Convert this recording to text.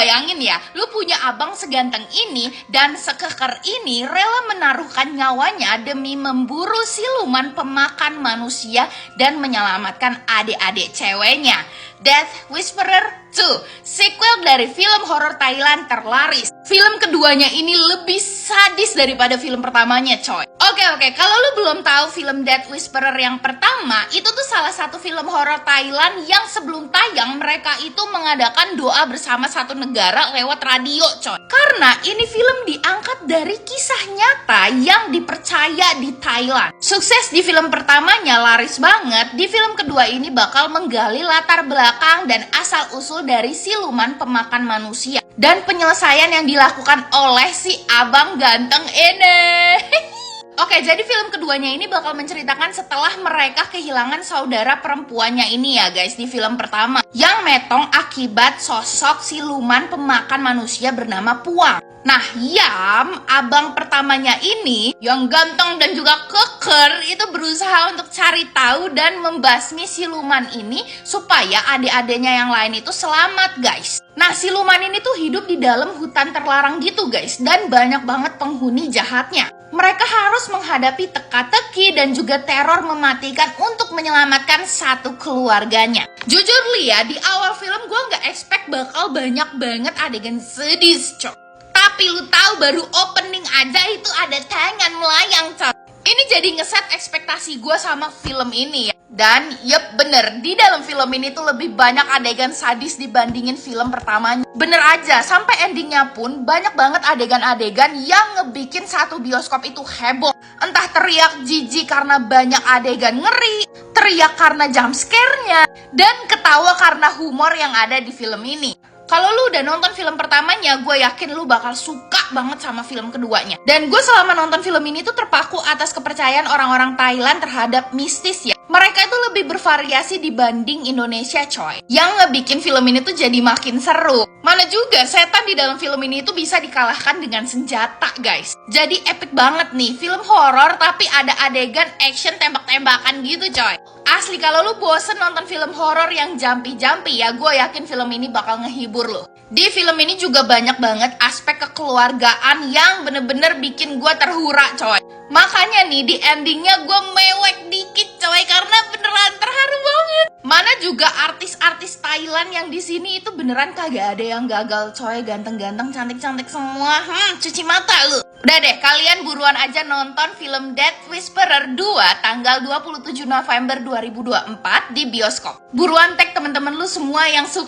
bayangin ya, lu punya abang seganteng ini dan sekeker ini rela menaruhkan nyawanya demi memburu siluman pemakan manusia dan menyelamatkan adik-adik ceweknya. Death Whisperer 2, sequel dari film horor Thailand terlaris. Film keduanya ini lebih sadis daripada film pertamanya, coy. Oke, kalau lu belum tahu film Death Whisperer yang pertama, itu tuh salah satu film horor Thailand yang sebelum tayang mereka itu mengadakan doa bersama satu negara lewat radio, coy. Karena ini film diangkat dari kisah nyata yang dipercaya di Thailand. Sukses di film pertamanya, laris banget. Di film kedua ini bakal menggali latar belakang dan asal-usul dari siluman pemakan manusia dan penyelesaian yang dilakukan oleh si abang ganteng ini. Oke, jadi film keduanya ini bakal menceritakan setelah mereka kehilangan saudara perempuannya ini ya guys di film pertama, yang metong akibat sosok siluman pemakan manusia bernama Puang. Nah, Yam, abang pertamanya ini yang ganteng dan juga keker itu berusaha untuk cari tahu dan membasmi siluman ini supaya adik-adiknya yang lain itu selamat guys. Nah, siluman ini tuh hidup di dalam hutan terlarang gitu guys, dan banyak banget penghuni jahatnya. Mereka harus menghadapi teka-teki dan juga teror mematikan untuk menyelamatkan satu keluarganya. Jujur li ya, di awal film gue gak expect bakal banyak banget adegan sedih, cok. Tapi lu tahu baru opening aja itu ada tangan melayang, cok. Ini jadi ngeset ekspektasi gue sama film ini ya. Dan yep, bener, di dalam film ini tuh lebih banyak adegan sadis dibandingin film pertamanya. Bener aja, sampai endingnya pun banyak banget adegan-adegan yang ngebikin satu bioskop itu heboh. Entah teriak jijik karena banyak adegan ngeri, teriak karena jump scare-nya, dan ketawa karena humor yang ada di film ini. Kalau lu udah nonton film pertamanya, gue yakin lu bakal suka banget sama film keduanya. Dan gue selama nonton film ini tuh terpaku atas kepercayaan orang-orang Thailand terhadap mistis ya. Mereka itu lebih bervariasi dibanding Indonesia, coy. Yang ngebikin film ini tuh jadi makin seru. Mana juga setan di dalam film ini tuh bisa dikalahkan dengan senjata, guys. Jadi epic banget nih, film horor tapi ada adegan action tembak-tembakan gitu, coy. Asli, kalau lu bosen nonton film horor yang jumpy-jumpy ya, gue yakin film ini bakal ngehibur lo. Di film ini juga banyak banget aspek kekeluargaan yang bener-bener bikin gue terhura, coy. Makanya nih di endingnya gue mewek dikit, coy, karena beneran terharu banget. Mana juga artis-artis Thailand yang di sini itu beneran kagak ada yang gagal, coy. Ganteng-ganteng, cantik-cantik semua. Cuci mata lu. Udah deh, kalian buruan aja nonton film Death Whisperer 2 tanggal 27 November 2024 di bioskop. Buruan tag temen-temen lu semua yang suka